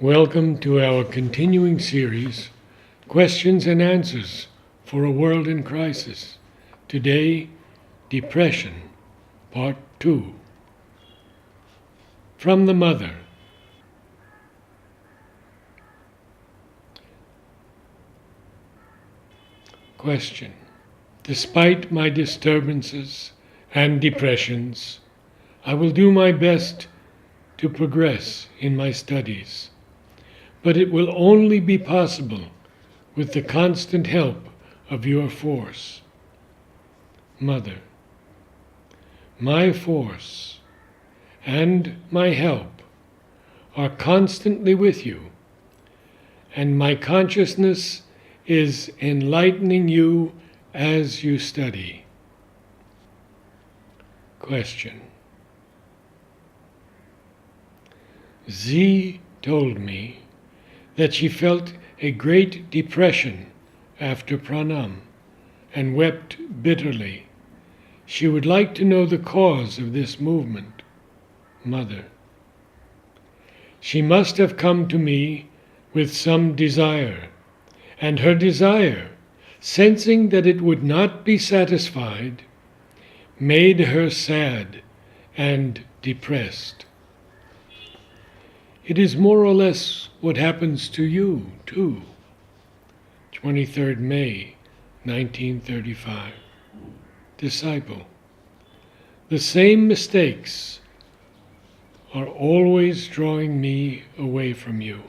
Welcome to our continuing series, Questions and Answers for a World in Crisis. Today, Depression, Part 2. From the Mother. Question. Despite my disturbances and depressions, I will do my best to progress in my studies, but it will only be possible with the constant help of your force. Mother, my force and my help are constantly with you, and my consciousness is enlightening you as you study. Question. Z told me that she felt a great depression after pranam and wept bitterly. She would like to know the cause of this movement. Mother, she must have come to me with some desire, and her desire, sensing that it would not be satisfied, made her sad and depressed. It is more or less what happens to you, too. 23rd May, 1935. Disciple. The same mistakes are always drawing me away from you,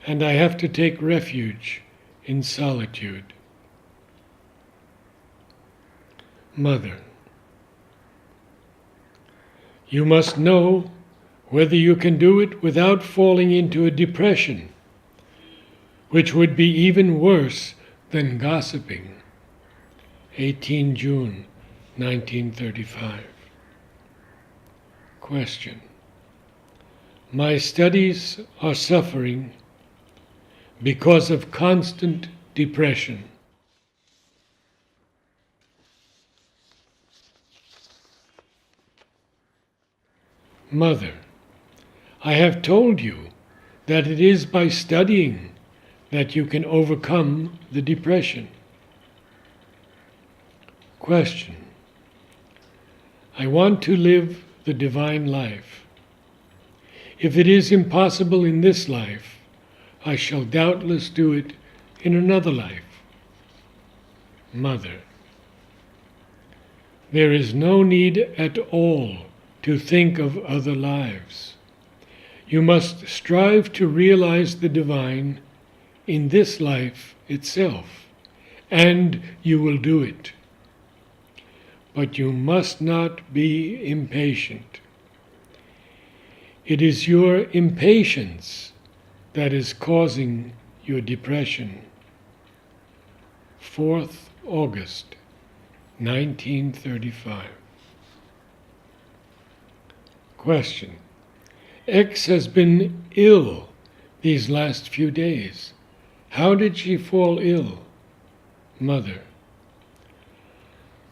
and I have to take refuge in solitude. Mother, you must know whether you can do it without falling into a depression, which would be even worse than gossiping. 18 June 1935. Question. My studies are suffering because of constant depression. Mother, I have told you that it is by studying that you can overcome the depression. Question. I want to live the divine life. If it is impossible in this life, I shall doubtless do it in another life. Mother, there is no need at all to think of other lives. You must strive to realize the divine in this life itself, and you will do it. But you must not be impatient. It is your impatience that is causing your depression. 4th August, 1935. Question. X has been ill these last few days. How did she fall ill? Mother,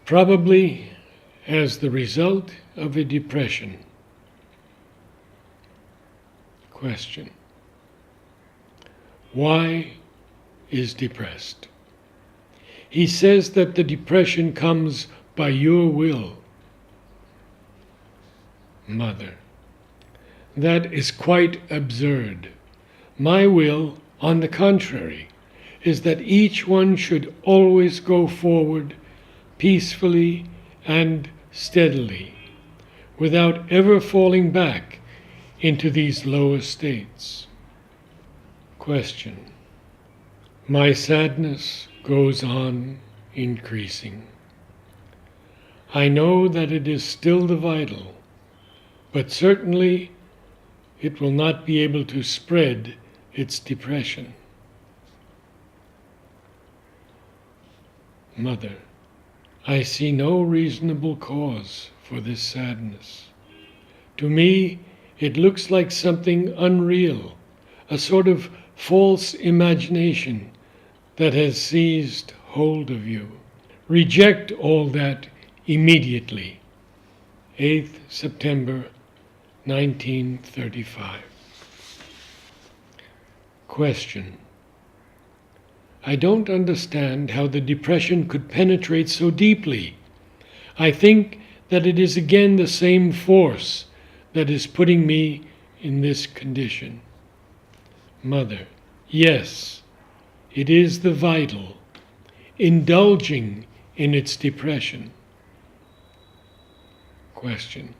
probably as the result of a depression. Question. Why is depressed? He says that the depression comes by your will. Mother, that is quite absurd. My will, on the contrary, is that each one should always go forward peacefully and steadily, without ever falling back into these lower states. Question. My sadness goes on increasing. I know that it is still the vital, but certainly it will not be able to spread its depression. Mother, I see no reasonable cause for this sadness. To me, it looks like something unreal, a sort of false imagination that has seized hold of you. Reject all that immediately. 8th September 1935. Question. I don't understand how the depression could penetrate so deeply. I think that it is again the same force that is putting me in this condition. Mother. Yes, it is the vital, indulging in its depression. Question.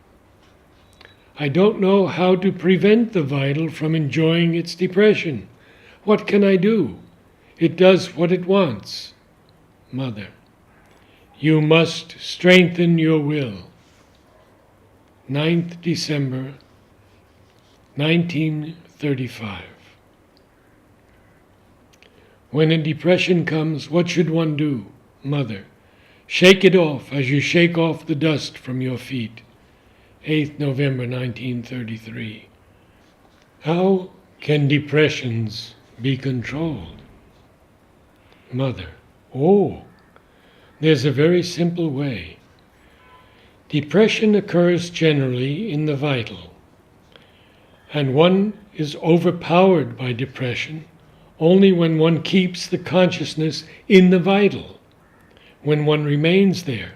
I don't know how to prevent the vital from enjoying its depression. What can I do? It does what it wants. Mother. You must strengthen your will. 9th December, 1935. When a depression comes, what should one do? Mother. Shake it off as you shake off the dust from your feet. 8th November 1933. How can depressions be controlled? Mother. Oh, there's a very simple way. Depression occurs generally in the vital, and one is overpowered by depression only when one keeps the consciousness in the vital, when one remains there.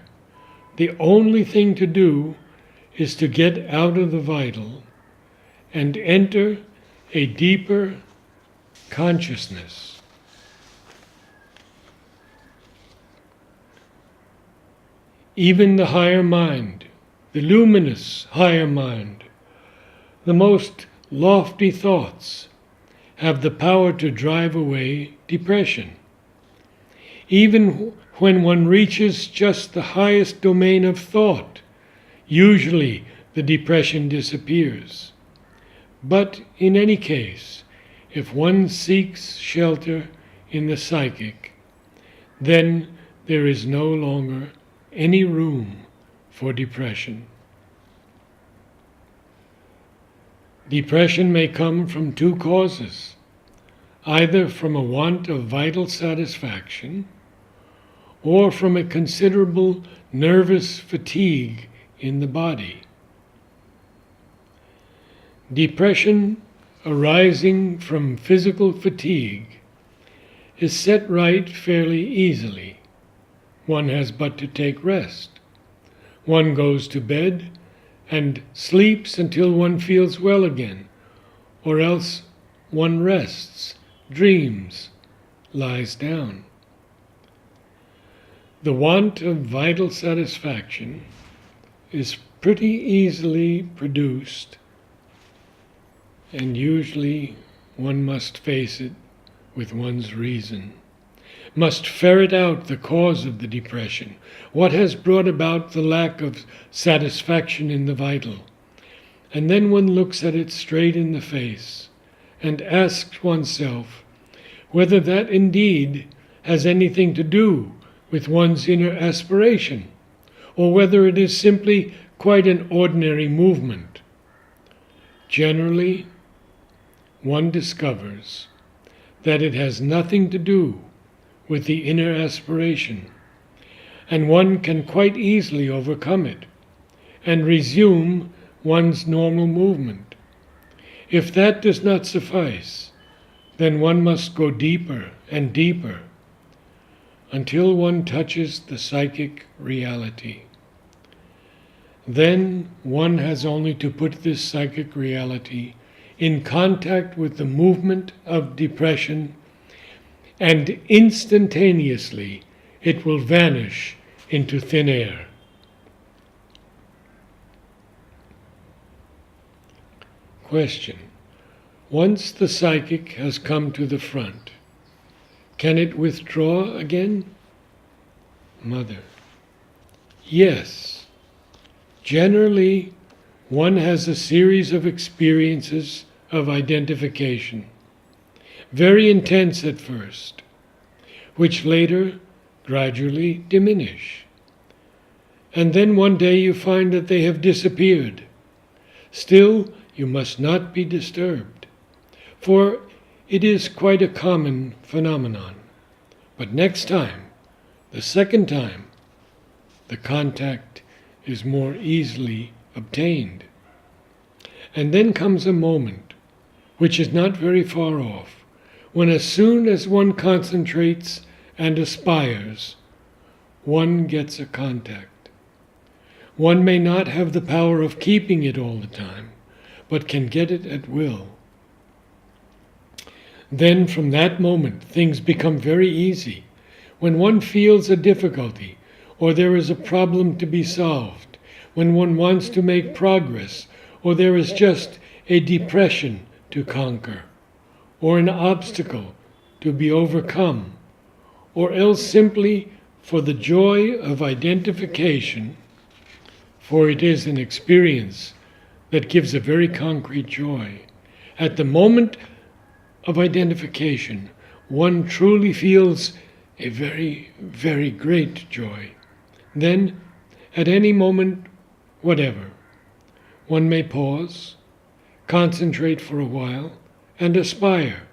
The only thing to do is to get out of the vital and enter a deeper consciousness. Even the higher mind, the luminous higher mind, the most lofty thoughts have the power to drive away depression. Even when one reaches just the highest domain of thought, usually the depression disappears. But in any case, if one seeks shelter in the psychic, then there is no longer any room for depression. Depression may come from two causes, either from a want of vital satisfaction or from a considerable nervous fatigue in the body. Depression arising from physical fatigue is set right fairly easily. One has but to take rest. One goes to bed and sleeps until one feels well again, or else one rests, dreams, lies down. The want of vital satisfaction is pretty easily produced, and usually one must face it with one's reason, must ferret out the cause of the depression, what has brought about the lack of satisfaction in the vital. And then one looks at it straight in the face and asks oneself whether that indeed has anything to do with one's inner aspiration, or whether it is simply quite an ordinary movement. Generally, one discovers that it has nothing to do with the inner aspiration, and one can quite easily overcome it and resume one's normal movement. If that does not suffice, then one must go deeper and deeper until one touches the psychic reality. Then one has only to put this psychic reality in contact with the movement of depression, and instantaneously it will vanish into thin air. Question. Once the psychic has come to the front, can it withdraw again? Mother. Yes. Generally, one has a series of experiences of identification, very intense at first, which later gradually diminish. And then one day you find that they have disappeared. Still, you must not be disturbed, for it is quite a common phenomenon. But next time, the second time, the contact is more easily obtained. And then comes a moment, which is not very far off, when as soon as one concentrates and aspires, one gets a contact. One may not have the power of keeping it all the time, but can get it at will. Then from that moment, things become very easy. When one feels a difficulty, or there is a problem to be solved, when one wants to make progress, or there is just a depression to conquer, or an obstacle to be overcome, or else simply for the joy of identification, for it is an experience that gives a very concrete joy. At the moment of identification, one truly feels a very, very great joy. Then, at any moment, whatever, one may pause, concentrate for a while, and aspire.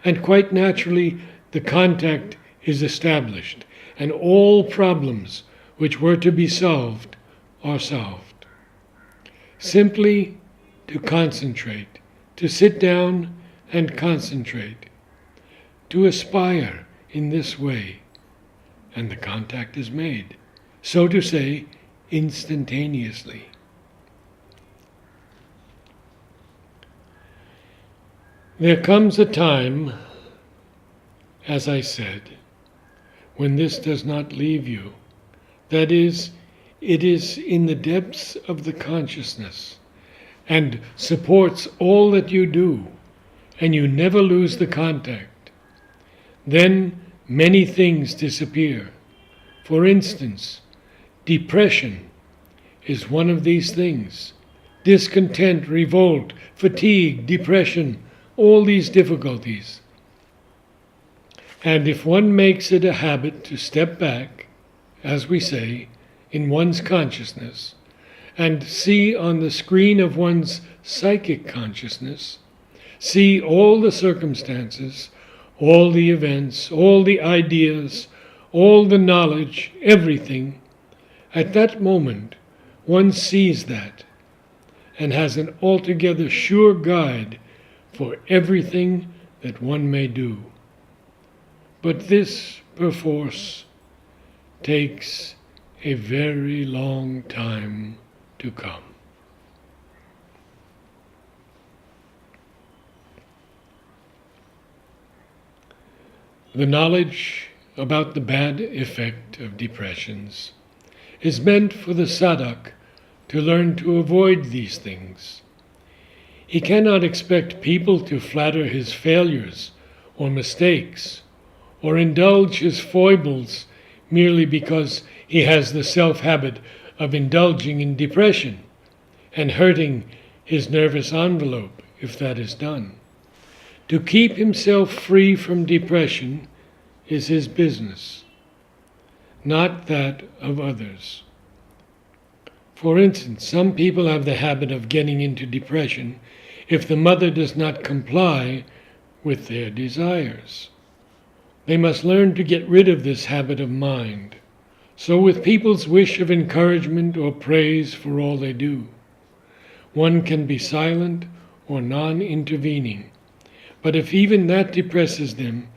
And quite naturally, the contact is established, and all problems which were to be solved are solved. Simply to concentrate, to sit down and concentrate, to aspire in this way, and the contact is made, so to say, instantaneously. There comes a time, as I said, when this does not leave you. That is, it is in the depths of the consciousness and supports all that you do, and you never lose the contact. Then many things disappear. For instance, depression is one of these things. Discontent, revolt, fatigue, depression, all these difficulties. And if one makes it a habit to step back, as we say, in one's consciousness, and see on the screen of one's psychic consciousness, see all the circumstances, all the events, all the ideas, all the knowledge, everything, at that moment one sees that and has an altogether sure guide for everything that one may do. But this, perforce, takes a very long time to come. The knowledge about the bad effect of depressions is meant for the sadhak to learn to avoid these things. He cannot expect people to flatter his failures or mistakes, or indulge his foibles merely because he has the self-habit of indulging in depression and hurting his nervous envelope if that is done. To keep himself free from depression is his business, not that of others. For instance, some people have the habit of getting into depression if the mother does not comply with their desires. They must learn to get rid of this habit of mind. So with people's wish of encouragement or praise for all they do, one can be silent or non-intervening. But if even that depresses them,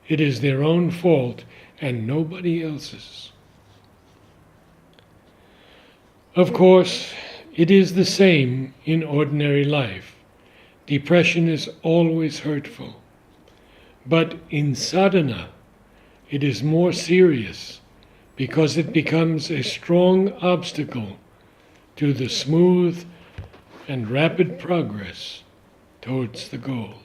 it is their own fault and nobody else's. Of course, it is the same in ordinary life. Depression is always hurtful. But in sadhana, it is more serious because it becomes a strong obstacle to the smooth and rapid progress towards the goal.